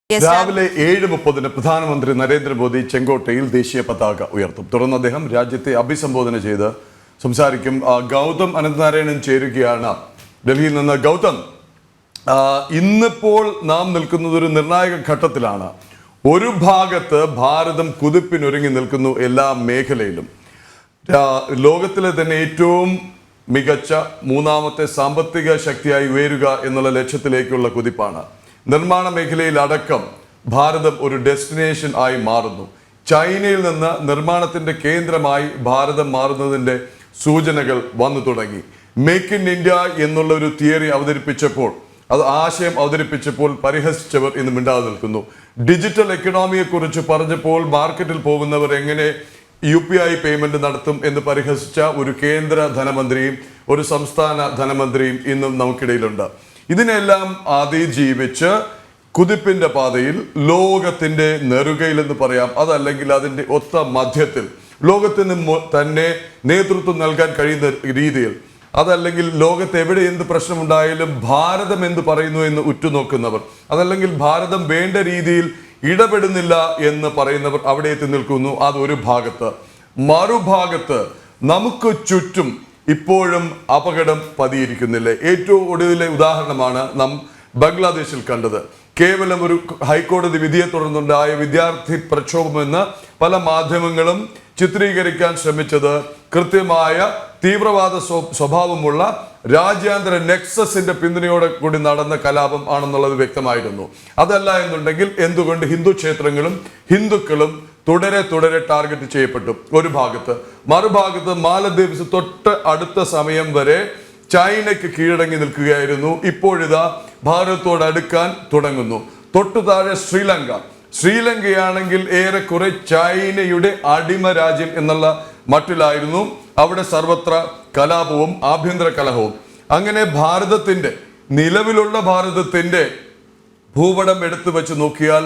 രാവിലെ 7:30 പ്രധാനമന്ത്രി നരേന്ദ്രമോദി ചെങ്കോട്ടയിൽ ദേശീയ പതാക ഉയർത്തും. തുടർന്ന് അദ്ദേഹം രാജ്യത്തെ അഭിസംബോധന ചെയ്ത് സംസാരിക്കും. ഗൗതം അനന്തനാരായണൻ ചേരുകയാണ് ഡൽഹിയിൽ നിന്ന്. ഗൗതം, ഇന്നിപ്പോൾ നാം നിൽക്കുന്നത് ഒരു നിർണായക ഘട്ടത്തിലാണ്. ഒരു ഭാഗത്ത് ഭാരതം കുതിപ്പിനൊരുങ്ങി നിൽക്കുന്നു എല്ലാ മേഖലയിലും. ലോകത്തിലെ തന്നെ ഏറ്റവും മികച്ച മൂന്നാമത്തെ സാമ്പത്തിക ശക്തിയായി ഉയരുക എന്നുള്ള ലക്ഷ്യത്തിലേക്കുള്ള കുതിപ്പാണ്. നിർമ്മാണ മേഖലയിൽ അടക്കം ഭാരതം ഒരു ഡെസ്റ്റിനേഷൻ ആയി മാറുന്നു. ചൈനയിൽ നിന്ന് നിർമ്മാണത്തിന്റെ കേന്ദ്രമായി ഭാരതം മാറുന്നതിന്റെ സൂചനകൾ വന്നു തുടങ്ങി. മേക്ക് ഇൻ ഇന്ത്യ എന്നുള്ള ഒരു തിയറി അവതരിപ്പിച്ചപ്പോൾ, ആശയം അവതരിപ്പിച്ചപ്പോൾ പരിഹസിച്ചവർ ഇന്ന് മിണ്ടാതെ നിൽക്കുന്നു. ഡിജിറ്റൽ എക്കണോമിയെ കുറിച്ച് പറഞ്ഞപ്പോൾ മാർക്കറ്റിൽ പോകുന്നവർ എങ്ങനെ UPI പേയ്മെന്റ് നടത്തും എന്ന് പരിഹസിച്ച ഒരു കേന്ദ്ര ധനമന്ത്രിയും ഒരു സംസ്ഥാന ധനമന്ത്രിയും ഇന്നും നമുക്കിടയിലുണ്ട്. ഇതിനെല്ലാം അതിജീവിച്ച് കുതിപ്പിന്റെ പാതയിൽ ലോകത്തിന്റെ നെറുകയിൽ എന്ന് പറയാം, അതല്ലെങ്കിൽ അതിന്റെ ഒത്ത മധ്യത്തിൽ ലോകത്തിന് തന്നെ നേതൃത്വം നൽകാൻ കഴിയുന്ന രീതിയിൽ, അതല്ലെങ്കിൽ ലോകത്ത് എവിടെ എന്ത് പ്രശ്നമുണ്ടായാലും ഭാരതം എന്ത് പറയുന്നു എന്ന് ഉറ്റുനോക്കുന്നവർ, അതല്ലെങ്കിൽ ഭാരതം വേണ്ട രീതിയിൽ ഇടപെടുന്നില്ല എന്ന് പറയുന്നവർ അവിടെ എത്തി നിൽക്കുന്നു. അതൊരു ഭാഗത്ത്. മറുഭാഗത്ത് നമുക്ക് ചുറ്റും ഇപ്പോഴും അപകടം പതിയിരിക്കുന്നില്ലേ? ഏറ്റവും ഒടുവിലെ ഉദാഹരണമാണ് നാം ബംഗ്ലാദേശിൽ കണ്ടത്. കേവലം ഒരു ഹൈക്കോടതി വിധിയെ തുടർന്നുണ്ടായ വിദ്യാർത്ഥി പ്രക്ഷോഭമെന്ന് പല മാധ്യമങ്ങളും ചിത്രീകരിക്കാൻ ശ്രമിച്ചത് കൃത്യമായ തീവ്രവാദ സ്വഭാവമുള്ള രാജ്യാന്തര നെക്സസിന്റെ പിന്തുണയോടെ കൂടി നടന്ന കലാപം ആണെന്നുള്ളത് വ്യക്തമായിരുന്നു. അതല്ല എന്നുണ്ടെങ്കിൽ എന്തുകൊണ്ട് ഹിന്ദു ക്ഷേത്രങ്ങളും ഹിന്ദുക്കളും തുടരെ ടാർഗറ്റ് ചെയ്യപ്പെട്ടു ഒരു ഭാഗത്ത്. മറുഭാഗത്ത് മാലദ്വീപ്സ് തൊട്ട് അടുത്ത സമയം വരെ ചൈനയ്ക്ക് കീഴടങ്ങി നിൽക്കുകയായിരുന്നു. ഇപ്പോഴിതാ ഭാരതത്തോട് അടുക്കാൻ തുടങ്ങുന്നു. തൊട്ടു താഴെ ശ്രീലങ്കയാണെങ്കിൽ ഏറെക്കുറെ ചൈനയുടെ അടിമ രാജ്യം എന്നുള്ള മട്ടിലായിരുന്നു. അവിടെ സർവത്ര കലാപവും ആഭ്യന്തര കലഹവും. അങ്ങനെ നിലവിലുള്ള ഭാരതത്തിന്റെ ഭൂപടം എടുത്തു വെച്ച് നോക്കിയാൽ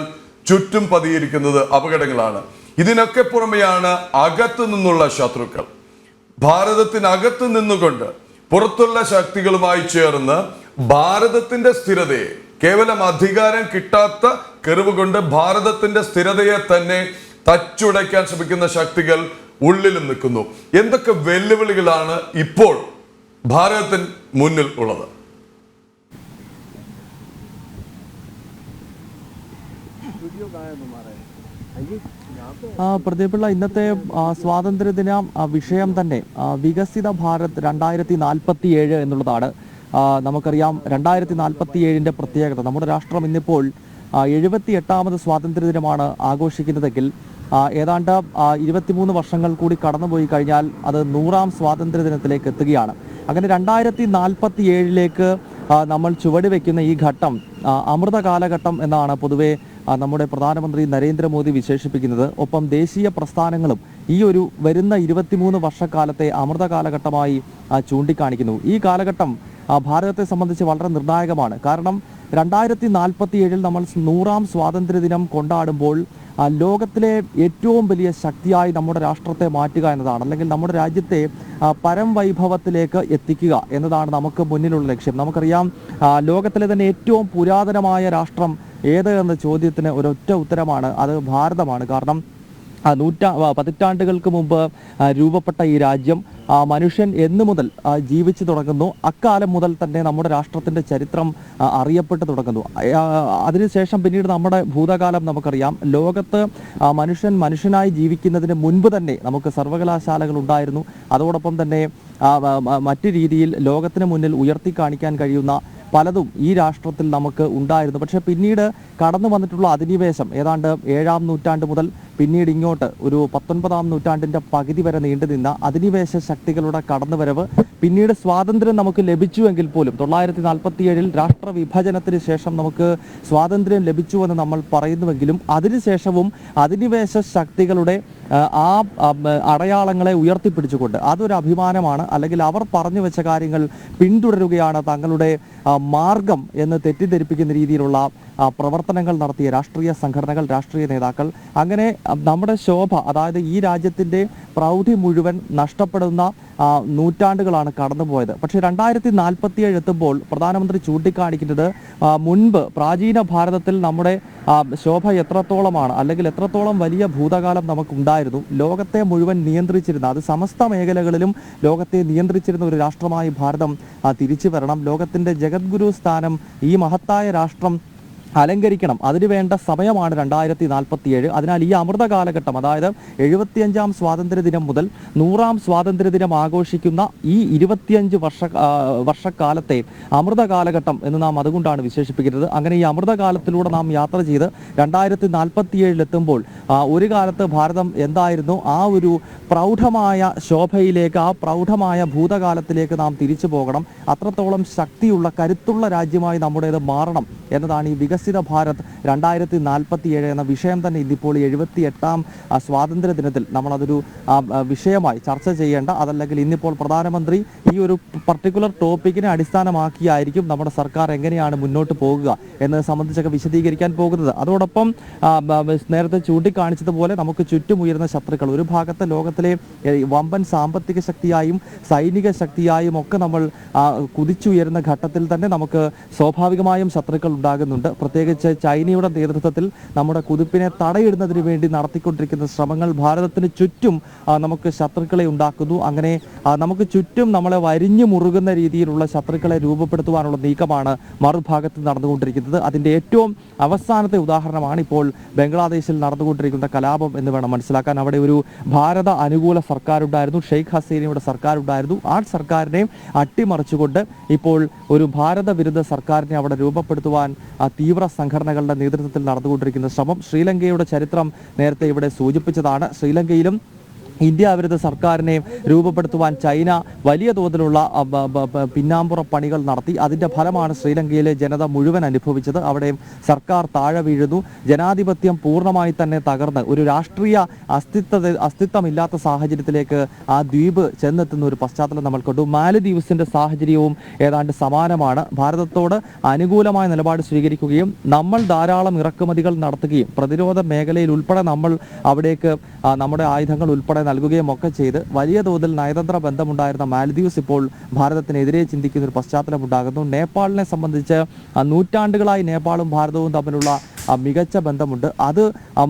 ചുറ്റും പതിയിരിക്കുന്നത് അപകടങ്ങളാണ്. ഇതിനൊക്കെ പുറമെയാണ് അകത്തു നിന്നുള്ള ശത്രുക്കൾ. ഭാരതത്തിനകത്ത് നിന്നുകൊണ്ട് പുറത്തുള്ള ശക്തികളുമായി ചേർന്ന് ഭാരതത്തിന്റെ സ്ഥിരതയെ, കേവലം അധികാരം കിട്ടാത്ത കെറിവ് കൊണ്ട് ഭാരതത്തിന്റെ സ്ഥിരതയെ തന്നെ തച്ചുടയ്ക്കാൻ ശ്രമിക്കുന്ന ശക്തികൾ ഉള്ളിലും നിൽക്കുന്നു. എന്തൊക്കെ വെല്ലുവിളികളാണ് ഇപ്പോൾ ഭാരതത്തിന് മുന്നിൽ ഉള്ളത്? പ്രദീപിള്ള, ഇന്നത്തെ സ്വാതന്ത്ര്യദിന വിഷയം തന്നെ വികസിത ഭാരത് 2047 എന്നുള്ളതാണ്. നമുക്കറിയാം 2047 പ്രത്യേകത. നമ്മുടെ രാഷ്ട്രം ഇന്നിപ്പോൾ 78ാമത് സ്വാതന്ത്ര്യദിനമാണ് ആഘോഷിക്കുന്നതെങ്കിൽ ഏതാണ്ട് 23 വർഷങ്ങൾ കൂടി കടന്നുപോയി കഴിഞ്ഞാൽ അത് 100ാം സ്വാതന്ത്ര്യദിനത്തിലേക്ക് എത്തുകയാണ്. അങ്ങനെ 2047 നമ്മൾ ചുവട് വയ്ക്കുന്ന ഈ ഘട്ടം അമൃത കാലഘട്ടം എന്നാണ് പൊതുവെ നമ്മുടെ പ്രധാനമന്ത്രി നരേന്ദ്രമോദി വിശേഷിപ്പിക്കുന്നത്. ഒപ്പം ദേശീയ പ്രസ്ഥാനങ്ങളും ഈ ഒരു വരുന്ന 23 വർഷക്കാലത്തെ അമൃത കാലഘട്ടമായി ചൂണ്ടിക്കാണിക്കുന്നു. ഈ കാലഘട്ടം ഭാരതത്തെ സംബന്ധിച്ച് വളരെ നിർണായകമാണ്. കാരണം 2047 നമ്മൾ 100ാം സ്വാതന്ത്ര്യദിനം കൊണ്ടാടുമ്പോൾ ലോകത്തിലെ ഏറ്റവും വലിയ ശക്തിയായി നമ്മുടെ രാഷ്ട്രത്തെ മാറ്റുക എന്നതാണ്, അല്ലെങ്കിൽ നമ്മുടെ രാജ്യത്തെ പരംവൈഭവത്തിലേക്ക് എത്തിക്കുക എന്നതാണ് നമുക്ക് മുന്നിലുള്ള ലക്ഷ്യം. നമുക്കറിയാം ലോകത്തിലെ തന്നെ ഏറ്റവും പുരാതനമായ രാഷ്ട്രം ഏത് എന്ന ചോദ്യത്തിന് ഒരൊറ്റ ഉത്തരമാണ്, അത് ഭാരതമാണ്. കാരണം പതിറ്റാണ്ടുകൾക്ക് മുമ്പ് രൂപപ്പെട്ട ഈ രാജ്യം മനുഷ്യൻ എന്നു മുതൽ ജീവിച്ചു തുടങ്ങുന്നു. അക്കാലം മുതൽ തന്നെ നമ്മുടെ രാഷ്ട്രത്തിന്റെ ചരിത്രം അറിയപ്പെട്ടു തുടങ്ങുന്നു. അതിനുശേഷം പിന്നീട് നമ്മുടെ ഭൂതകാലം നമുക്കറിയാം. ലോകത്ത് മനുഷ്യനായി ജീവിക്കുന്നതിന് മുൻപ് തന്നെ നമുക്ക് സർവകലാശാലകൾ ഉണ്ടായിരുന്നു. അതോടൊപ്പം തന്നെ മറ്റു രീതിയിൽ ലോകത്തിന് മുന്നിൽ ഉയർത്തി കാണിക്കാൻ കഴിയുന്ന പലതും ഈ രാഷ്ട്രത്തിൽ നമുക്ക് ഉണ്ടായിരുന്നു. പക്ഷെ പിന്നീട് കടന്നു വന്നിട്ടുള്ള അധിനിവേശം ഏതാണ്ട് 7ാം നൂറ്റാണ്ട് മുതൽ പിന്നീട് ഇങ്ങോട്ട് ഒരു 19ാം നൂറ്റാണ്ടിന്റെ പകുതി വരെ നീണ്ടുനിന്ന അധിനിവേശ ശക്തികളുടെ കടന്നുവരവ്, പിന്നീട് സ്വാതന്ത്ര്യം നമുക്ക് ലഭിച്ചുവെങ്കിൽ പോലും 947 രാഷ്ട്ര വിഭജനത്തിന് ശേഷം നമുക്ക് സ്വാതന്ത്ര്യം ലഭിച്ചുവെന്ന് നമ്മൾ പറയുന്നുവെങ്കിലും അതിനുശേഷവും അധിനിവേശ ശക്തികളുടെ ആ അടയാളങ്ങളെ ഉയർത്തിപ്പിടിച്ചുകൊണ്ട് അതൊരു അഭിമാനമാണ്, അല്ലെങ്കിൽ അവർ പറഞ്ഞു വെച്ച കാര്യങ്ങൾ പിന്തുടരുകയാണ് തങ്ങളുടെ മാർഗം എന്ന് തെറ്റിദ്ധരിപ്പിക്കുന്ന രീതിയിലുള്ള പ്രവർത്തനങ്ങൾ നടത്തിയ രാഷ്ട്രീയ സംഘടനകൾ, രാഷ്ട്രീയ നേതാക്കൾ, അങ്ങനെ നമ്മുടെ ശോഭ, അതായത് ഈ രാജ്യത്തിൻ്റെ പ്രൗഢി മുഴുവൻ നഷ്ടപ്പെടുന്ന നൂറ്റാണ്ടുകളാണ് കടന്നുപോയത്. പക്ഷേ 2047 എത്തുമ്പോൾ പ്രധാനമന്ത്രി ചൂണ്ടിക്കാണിക്കുന്നത് മുൻപ് പ്രാചീന ഭാരതത്തിൽ നമ്മുടെ ശോഭ എത്രത്തോളമാണ്, അല്ലെങ്കിൽ എത്രത്തോളം വലിയ ഭൂതകാലം നമുക്കുണ്ടായിരുന്നു, ലോകത്തെ മുഴുവൻ നിയന്ത്രിച്ചിരുന്ന, അത് സമസ്ത മേഖലകളിലും ലോകത്തെ നിയന്ത്രിച്ചിരുന്ന ഒരു രാഷ്ട്രമായി ഭാരതം തിരിച്ചു വരണം. ലോകത്തിൻ്റെ ജഗദ്ഗുരു സ്ഥാനം ഈ മഹത്തായ രാഷ്ട്രം അലങ്കരിക്കണം. അതിനുവേണ്ട സമയമാണ് 2047. അതിനാൽ ഈ അമൃത കാലഘട്ടം, അതായത് 75ാം സ്വാതന്ത്ര്യദിനം മുതൽ 100ാം സ്വാതന്ത്ര്യദിനം ആഘോഷിക്കുന്ന ഈ 25 വർഷക്കാലത്തെ അമൃത കാലഘട്ടം എന്ന് നാം അതുകൊണ്ടാണ് വിശേഷിപ്പിക്കുന്നത്. അങ്ങനെ ഈ അമൃത കാലത്തിലൂടെ നാം യാത്ര ചെയ്ത് 2047 എത്തുമ്പോൾ ഒരു കാലത്ത് ഭാരതം എന്തായിരുന്നു, ആ ഒരു പ്രൗഢമായ ശോഭയിലേക്ക്, ആ പ്രൗഢമായ ഭൂതകാലത്തിലേക്ക് നാം തിരിച്ചു പോകണം. അത്രത്തോളം ശക്തിയുള്ള, കരുത്തുള്ള രാജ്യമായി നമ്മുടേത് മാറണം എന്നതാണ് ഈ വികസിത ഭാരത് 2047 എന്ന വിഷയം തന്നെ. ഇതിപ്പോൾ 78ാം സ്വാതന്ത്ര്യ ദിനത്തിൽ നമ്മളതൊരു വിഷയമായി ചർച്ച ചെയ്യേണ്ട, അതല്ലെങ്കിൽ ഇന്നിപ്പോൾ പ്രധാനമന്ത്രി ഈ ഒരു പർട്ടിക്കുലർ ടോപ്പിക്കിനെ അടിസ്ഥാനമാക്കിയായിരിക്കും നമ്മുടെ സർക്കാർ എങ്ങനെയാണ് മുന്നോട്ട് പോകുക എന്നത് സംബന്ധിച്ചൊക്കെ വിശദീകരിക്കാൻ പോകുന്നത്. അതോടൊപ്പം നേരത്തെ ചൂണ്ടിക്കാണിച്ചതുപോലെ നമുക്ക് ചുറ്റും ഉയരുന്ന ശത്രുക്കൾ, ഒരു ഭാഗത്ത് ലോകത്തിലെ വമ്പൻ സാമ്പത്തിക ശക്തിയായും സൈനിക ശക്തിയായും ഒക്കെ നമ്മൾ കുതിച്ചുയരുന്ന ഘട്ടത്തിൽ തന്നെ നമുക്ക് സ്വാഭാവികമായും ശത്രുക്കൾ ഉണ്ടാകുന്നുണ്ട്. പ്രത്യേകിച്ച് ചൈനയുടെ നേതൃത്വത്തിൽ നമ്മുടെ കുതിപ്പിനെ തടയിടുന്നതിന് വേണ്ടി നടത്തിക്കൊണ്ടിരിക്കുന്ന ശ്രമങ്ങൾ ഭാരതത്തിന് ചുറ്റും നമുക്ക് ശത്രുക്കളെ ഉണ്ടാക്കുന്നു. അങ്ങനെ നമുക്ക് ചുറ്റും നമ്മളെ വരിഞ്ഞു മുറുകുന്ന രീതിയിലുള്ള ശത്രുക്കളെ രൂപപ്പെടുത്തുവാനുള്ള നീക്കമാണ് മറുഭാഗത്ത് നടന്നുകൊണ്ടിരിക്കുന്നത്. അതിൻ്റെ ഏറ്റവും അവസാനത്തെ ഉദാഹരണമാണ് ഇപ്പോൾ ബംഗ്ലാദേശിൽ നടന്നുകൊണ്ടിരിക്കുന്ന കലാപം എന്ന് വേണം മനസ്സിലാക്കാൻ. അവിടെ ഒരു ഭാരത അനുകൂല സർക്കാരുണ്ടായിരുന്നു, ഷെയ്ഖ് ഹസീനയുടെ സർക്കാരുണ്ടായിരുന്നു. ആ സർക്കാരിനെ അട്ടിമറിച്ചുകൊണ്ട് ഇപ്പോൾ ഒരു ഭാരത വിരുദ്ധ സർക്കാരിനെ അവിടെ രൂപപ്പെടുത്തുവാൻ തീവ്ര സംഘടനകളുടെ നേതൃത്വത്തിൽ നടന്നുകൊണ്ടിരിക്കുന്ന ശ്രമം. ശ്രീലങ്കയുടെ ചരിത്രം നേരത്തെ ഇവിടെ സൂചിപ്പിച്ചതാണ്. ശ്രീലങ്കയിലും ഇന്ത്യ വിരുദ്ധ സർക്കാരിനെ രൂപപ്പെടുത്തുവാൻ ചൈന വലിയ തോതിലുള്ള പിന്നാമ്പുറ പണികൾ നടത്തി. അതിൻ്റെ ഫലമാണ് ശ്രീലങ്കയിലെ ജനത മുഴുവൻ അനുഭവിച്ചത്. അവിടെ സർക്കാർ താഴെ വീഴുന്നു, ജനാധിപത്യം പൂർണ്ണമായി തന്നെ തകർന്ന് ഒരു രാഷ്ട്രീയ അസ്തിത്വമില്ലാത്ത സാഹചര്യത്തിലേക്ക് ആ ദ്വീപ് ചെന്നെത്തുന്ന ഒരു പശ്ചാത്തലം നമ്മൾ കണ്ടു. മാലദ്വീപ്സിൻ്റെ സാഹചര്യവും ഏതാണ്ട് സമാനമാണ്. ഭാരതത്തോട് അനുകൂലമായ നിലപാട് സ്വീകരിക്കുകയും നമ്മൾ ധാരാളം ഇറക്കുമതികൾ നടത്തുകയും പ്രതിരോധ മേഖലയിൽ ഉൾപ്പെടെ നമ്മൾ അവിടേക്ക് നമ്മുടെ ആയുധങ്ങൾ ഉൾപ്പെടെ നൽകുകയും ഒക്കെ ചെയ്ത് വലിയ തോതിൽ നയതന്ത്ര ബന്ധമുണ്ടായിരുന്ന മാലദ്വീപ്സ് ഇപ്പോൾ ഭാരതത്തിനെതിരെ ചിന്തിക്കുന്ന ഒരു പശ്ചാത്തലം ഉണ്ടാകുന്നു. നേപ്പാളിനെ സംബന്ധിച്ച് നൂറ്റാണ്ടുകളായി നേപ്പാളും ഭാരതവും തമ്മിലുള്ള മികച്ച ബന്ധമുണ്ട്. അത്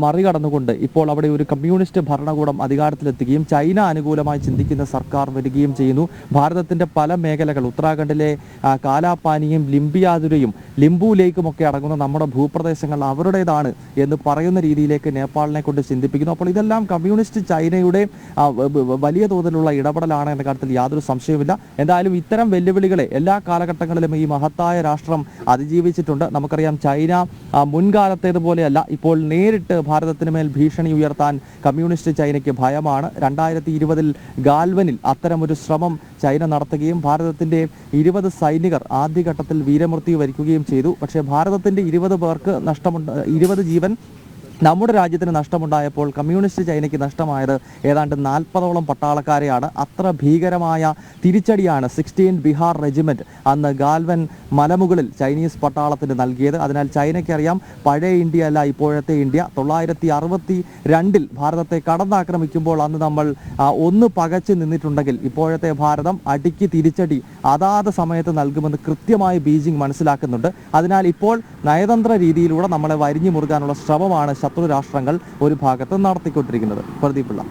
മറികടന്നുകൊണ്ട് ഇപ്പോൾ അവിടെ ഒരു കമ്മ്യൂണിസ്റ്റ് ഭരണകൂടം അധികാരത്തിലെത്തുകയും ചൈന അനുകൂലമായി ചിന്തിക്കുന്ന സർക്കാർ വരികയും ചെയ്യുന്നു. ഭാരതത്തിൻ്റെ പല മേഖലകൾ, ഉത്തരാഖണ്ഡിലെ കാലാപാനിയും ലിംബിയാതുരയും ലിംബു ലേക്കുമൊക്കെ അടങ്ങുന്ന നമ്മുടെ ഭൂപ്രദേശങ്ങൾ അവരുടേതാണ് എന്ന് പറയുന്ന രീതിയിലേക്ക് നേപ്പാളിനെ കൊണ്ട് ചിന്തിപ്പിക്കുന്നു. അപ്പോൾ ഇതെല്ലാം കമ്മ്യൂണിസ്റ്റ് ചൈനയുടെ വലിയ തോതിലുള്ള ഇടപെടലാണ് എന്ന കാര്യത്തിൽ യാതൊരു സംശയവുമില്ല. എന്തായാലും ഇത്തരം വെല്ലുവിളികളെ എല്ലാ കാലഘട്ടങ്ങളിലും ഈ മഹത്തായ രാഷ്ട്രം അതിജീവിച്ചിട്ടുണ്ട്. നമുക്കറിയാം, ചൈന മുൻകാലത്തേതുപോലെയല്ല, ഇപ്പോൾ നേരിട്ട് ഭാരതത്തിന് മേൽ ഭീഷണി ഉയർത്താൻ കമ്മ്യൂണിസ്റ്റ് ചൈനയ്ക്ക് ഭയമാണ്. 2020 ഗാൽവനിൽ അത്തരമൊരു ശ്രമം ചൈന നടത്തുകയും ഭാരതത്തിൻ്റെ 20 സൈനികർ ആദ്യഘട്ടത്തിൽ വീരമൃത്യു വരിക്കുകയും ചെയ്തു. പക്ഷേ ഭാരതത്തിൻ്റെ 20 പേർക്ക് 20 ജീവൻ നമ്മുടെ രാജ്യത്തിന് നഷ്ടമുണ്ടായപ്പോൾ കമ്മ്യൂണിസ്റ്റ് ചൈനയ്ക്ക് നഷ്ടമായത് ഏതാണ്ട് 40ഓളം പട്ടാളക്കാരെയാണ്. അത്ര ഭീകരമായ തിരിച്ചടിയാണ് 16 ബിഹാർ റെജിമെൻറ്റ് അന്ന് ഗാൽവൻ മലമുകളിൽ ചൈനീസ് പട്ടാളത്തിന് നൽകിയത്. അതിനാൽ ചൈനയ്ക്കറിയാം, പഴയ ഇന്ത്യ അല്ല ഇപ്പോഴത്തെ ഇന്ത്യ. 962 ഭാരതത്തെ കടന്നാക്രമിക്കുമ്പോൾ അന്ന് നമ്മൾ ഒന്ന് പകച്ച് നിന്നിട്ടുണ്ടെങ്കിൽ ഇപ്പോഴത്തെ ഭാരതം അടിക്ക് തിരിച്ചടി അതാത് സമയത്ത് നൽകുമെന്ന് കൃത്യമായി ബീജിംഗ് മനസ്സിലാക്കുന്നുണ്ട്. അതിനാൽ ഇപ്പോൾ നയതന്ത്ര രീതിയിലൂടെ നമ്മളെ വരിഞ്ഞു മുറുകാനുള്ള ശ്രമമാണ് ശത്രു രാഷ്ട്രങ്ങൾ ഒരു ഭാഗത്ത് നടത്തിക്കൊണ്ടിരിക്കുന്നത്. പ്രദീപ് പിള്ള.